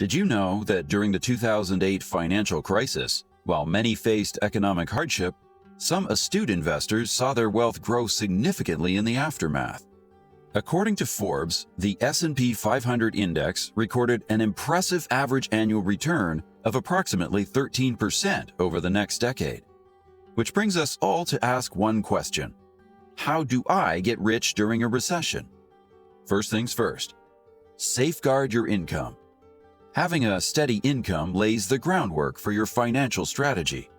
Did you know that during the 2008 financial crisis, while many faced economic hardship, some astute investors saw their wealth grow significantly in the aftermath? According to Forbes, the S&P 500 index recorded an impressive average annual return of approximately 13% over the next decade. Which brings us all to ask one question: how do I get rich during a recession? First things first, safeguard your income. Having a steady income lays the groundwork for your financial strategy.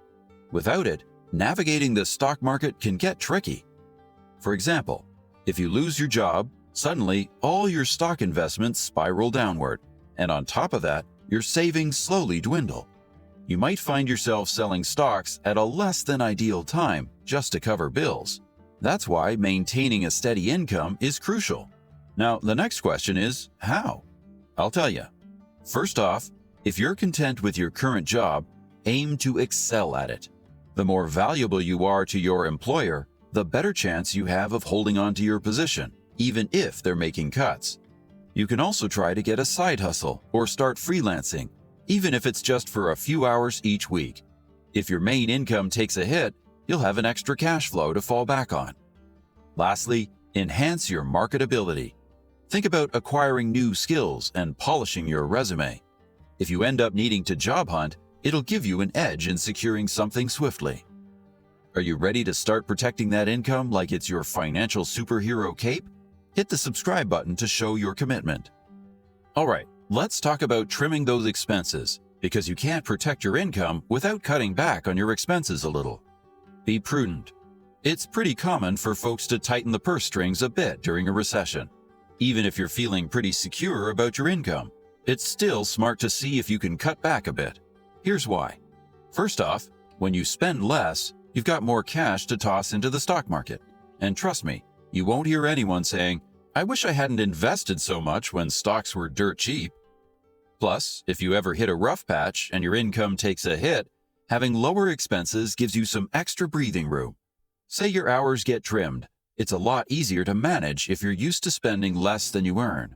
Without it, navigating the stock market can get tricky. For example, if you lose your job, suddenly all your stock investments spiral downward, and on top of that, your savings slowly dwindle. You might find yourself selling stocks at a less than ideal time just to cover bills. That's why maintaining a steady income is crucial. Now, the next question is, how? I'll tell you. First off, if you're content with your current job, aim to excel at it. The more valuable you are to your employer, the better chance you have of holding on to your position, even if they're making cuts. You can also try to get a side hustle or start freelancing, even if it's just for a few hours each week. If your main income takes a hit, you'll have an extra cash flow to fall back on. Lastly, enhance your marketability. Think about acquiring new skills and polishing your resume. If you end up needing to job hunt, it'll give you an edge in securing something swiftly. Are you ready to start protecting that income like it's your financial superhero cape? Hit the subscribe button to show your commitment. All right, let's talk about trimming those expenses, because you can't protect your income without cutting back on your expenses a little. Be prudent. It's pretty common for folks to tighten the purse strings a bit during a recession. Even if you're feeling pretty secure about your income, it's still smart to see if you can cut back a bit. Here's why. First off, when you spend less, you've got more cash to toss into the stock market. And trust me, you won't hear anyone saying, "I wish I hadn't invested so much when stocks were dirt cheap." Plus, if you ever hit a rough patch and your income takes a hit, having lower expenses gives you some extra breathing room. Say your hours get trimmed. It's a lot easier to manage if you're used to spending less than you earn.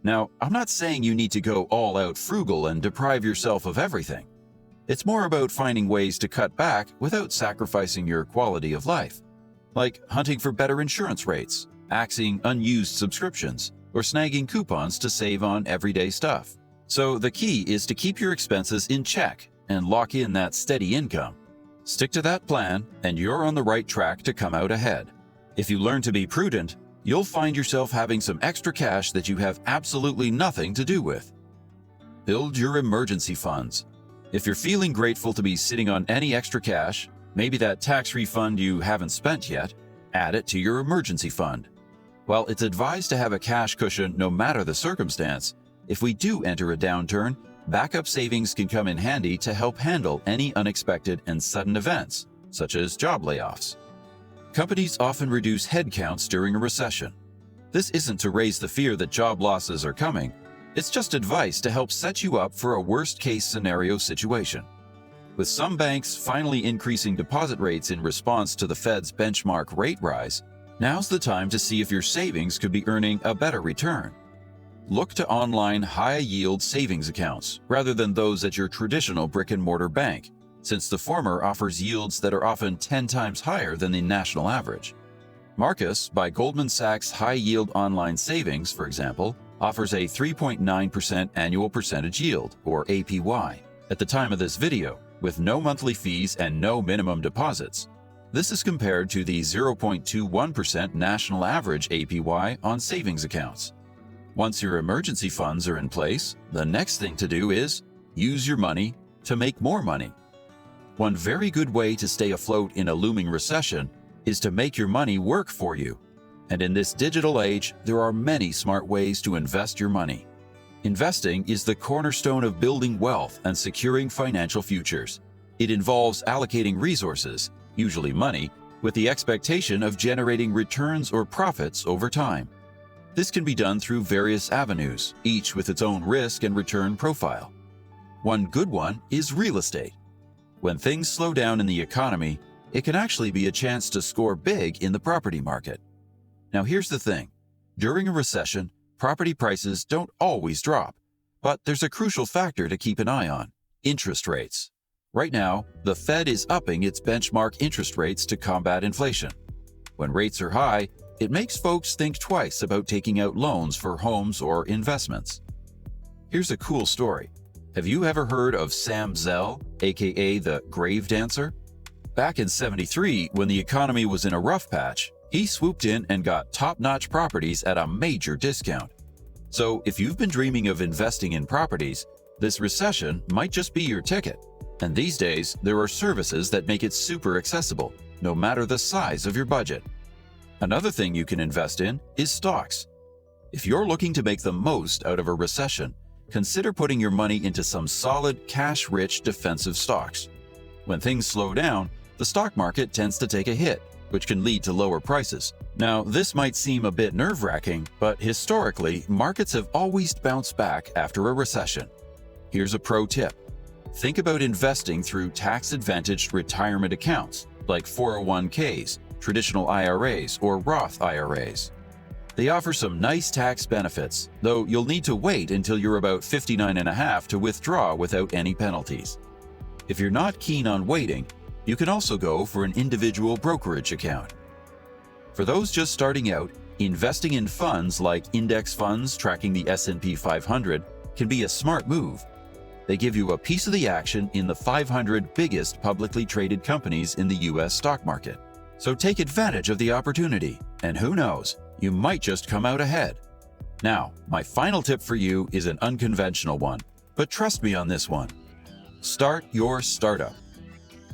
Now, I'm not saying you need to go all out frugal and deprive yourself of everything. It's more about finding ways to cut back without sacrificing your quality of life, like hunting for better insurance rates, axing unused subscriptions, or snagging coupons to save on everyday stuff. So the key is to keep your expenses in check and lock in that steady income. Stick to that plan, and you're on the right track to come out ahead. If you learn to be prudent, you'll find yourself having some extra cash that you have absolutely nothing to do with. Build your emergency funds. If you're feeling grateful to be sitting on any extra cash, maybe that tax refund you haven't spent yet, add it to your emergency fund. While it's advised to have a cash cushion no matter the circumstance, if we do enter a downturn, backup savings can come in handy to help handle any unexpected and sudden events, such as job layoffs. Companies often reduce headcounts during a recession. This isn't to raise the fear that job losses are coming. It's just advice to help set you up for a worst-case scenario situation. With some banks finally increasing deposit rates in response to the Fed's benchmark rate rise, now's the time to see if your savings could be earning a better return. Look to online high-yield savings accounts rather than those at your traditional brick-and-mortar bank, since the former offers yields that are often 10 times higher than the national average. Marcus, by Goldman Sachs High Yield Online Savings, for example, offers a 3.9% annual percentage yield, or APY, at the time of this video, with no monthly fees and no minimum deposits. This is compared to the 0.21% national average APY on savings accounts. Once your emergency funds are in place, the next thing to do is use your money to make more money. One very good way to stay afloat in a looming recession is to make your money work for you. And in this digital age, there are many smart ways to invest your money. Investing is the cornerstone of building wealth and securing financial futures. It involves allocating resources, usually money, with the expectation of generating returns or profits over time. This can be done through various avenues, each with its own risk and return profile. One good one is real estate. When things slow down in the economy, it can actually be a chance to score big in the property market. Now here's the thing. During a recession, property prices don't always drop, But there's a crucial factor to keep an eye on: interest rates. Right now, the Fed is upping its benchmark interest rates to combat inflation. When rates are high, it makes folks think twice about taking out loans for homes or investments. Here's a cool story. Have you ever heard of Sam Zell, aka the Grave Dancer? Back in '73, when the economy was in a rough patch, he swooped in and got top-notch properties at a major discount. So if you've been dreaming of investing in properties, this recession might just be your ticket. And these days, there are services that make it super accessible, no matter the size of your budget. Another thing you can invest in is stocks. If you're looking to make the most out of a recession, consider putting your money into some solid, cash-rich defensive stocks. When things slow down, the stock market tends to take a hit, which can lead to lower prices. Now, this might seem a bit nerve-wracking, but historically, markets have always bounced back after a recession. Here's a pro tip. Think about investing through tax-advantaged retirement accounts like 401ks, traditional IRAs, or Roth IRAs. They offer some nice tax benefits, though you'll need to wait until you're about 59 and a half to withdraw without any penalties. If you're not keen on waiting, you can also go for an individual brokerage account. For those just starting out, investing in funds like index funds tracking the S&P 500 can be a smart move. They give you a piece of the action in the 500 biggest publicly traded companies in the US stock market. So take advantage of the opportunity, and who knows, you might just come out ahead. Now, my final tip for you is an unconventional one, but trust me on this one. Start your startup.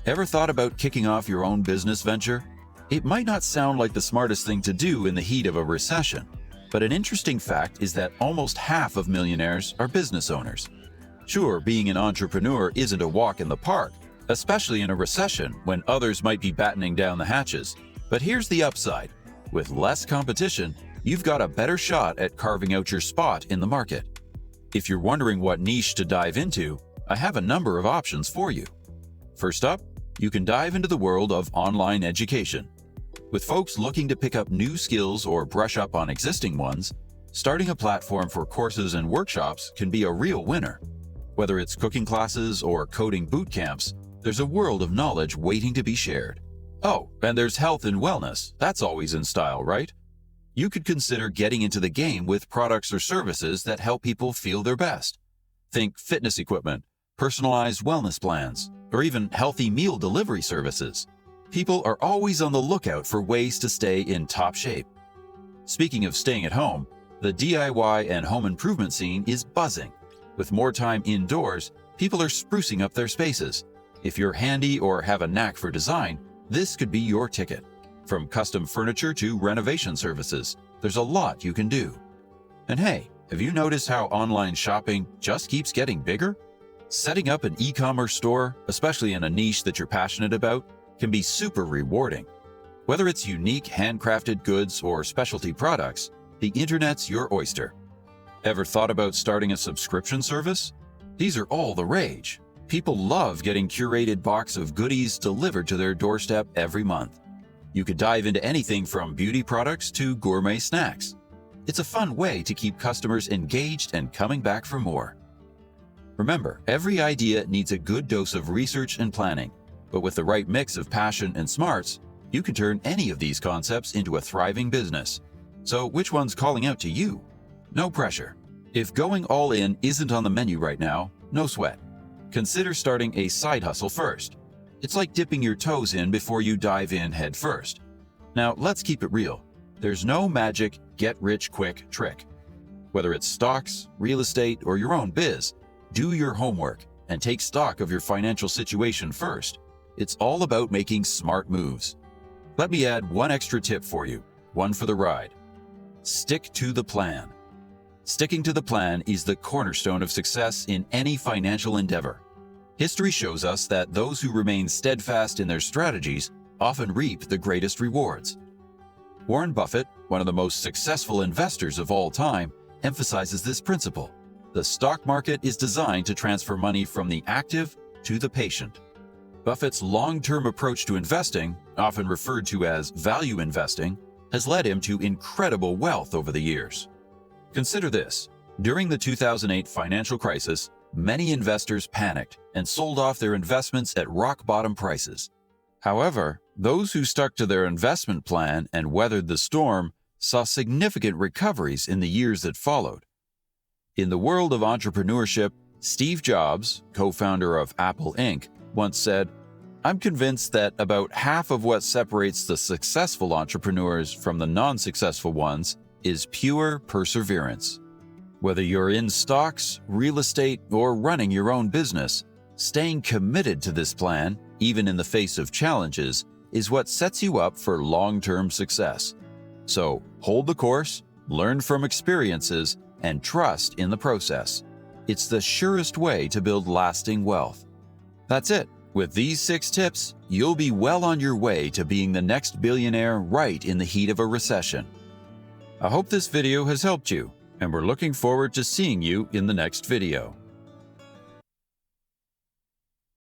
Ever thought about kicking off your own business venture? It might not sound like the smartest thing to do in the heat of a recession, but an interesting fact is that almost half of millionaires are business owners. Sure, being an entrepreneur isn't a walk in the park, especially in a recession when others might be battening down the hatches. But here's the upside. With less competition, you've got a better shot at carving out your spot in the market. If you're wondering what niche to dive into, I have a number of options for you. First up, you can dive into the world of online education. With folks looking to pick up new skills or brush up on existing ones, starting a platform for courses and workshops can be a real winner. Whether it's cooking classes or coding boot camps, there's a world of knowledge waiting to be shared. Oh, and there's health and wellness. That's always in style, right? You could consider getting into the game with products or services that help people feel their best. Think fitness equipment, personalized wellness plans, or even healthy meal delivery services. People are always on the lookout for ways to stay in top shape. Speaking of staying at home, the DIY and home improvement scene is buzzing. With more time indoors, people are sprucing up their spaces. If you're handy or have a knack for design, this could be your ticket. From custom furniture to renovation services, there's a lot you can do. And hey, have you noticed how online shopping just keeps getting bigger? Setting up an e-commerce store, especially in a niche that you're passionate about, can be super rewarding. Whether it's unique handcrafted goods or specialty products, the internet's your oyster. Ever thought about starting a subscription service? These are all the rage. People love getting curated box of goodies delivered to their doorstep every month. You could dive into anything from beauty products to gourmet snacks. It's a fun way to keep customers engaged and coming back for more. Remember, every idea needs a good dose of research and planning, but with the right mix of passion and smarts, you can turn any of these concepts into a thriving business. So which one's calling out to you? No pressure. If going all in isn't on the menu right now, no sweat. Consider starting a side hustle first. It's like dipping your toes in before you dive in head first. Now, let's keep it real. There's no magic get-rich-quick trick. Whether it's stocks, real estate, or your own biz, do your homework and take stock of your financial situation first. It's all about making smart moves. Let me add one extra tip for you, one for the ride. Stick to the plan. Sticking to the plan is the cornerstone of success in any financial endeavor. History shows us that those who remain steadfast in their strategies often reap the greatest rewards. Warren Buffett, one of the most successful investors of all time, emphasizes this principle. The stock market is designed to transfer money from the active to the patient. Buffett's long-term approach to investing, often referred to as value investing, has led him to incredible wealth over the years. Consider this. During the 2008 financial crisis, many investors panicked and sold off their investments at rock-bottom prices. However, those who stuck to their investment plan and weathered the storm saw significant recoveries in the years that followed. In the world of entrepreneurship, Steve Jobs, co-founder of Apple Inc., once said, "I'm convinced that about half of what separates the successful entrepreneurs from the non-successful ones is pure perseverance." Whether you're in stocks, real estate, or running your own business, staying committed to this plan, even in the face of challenges, is what sets you up for long-term success. So, hold the course, learn from experiences, and trust in the process. It's the surest way to build lasting wealth. That's it. With these 6 tips, you'll be well on your way to being the next billionaire right in the heat of a recession. I hope this video has helped you, and we're looking forward to seeing you in the next video.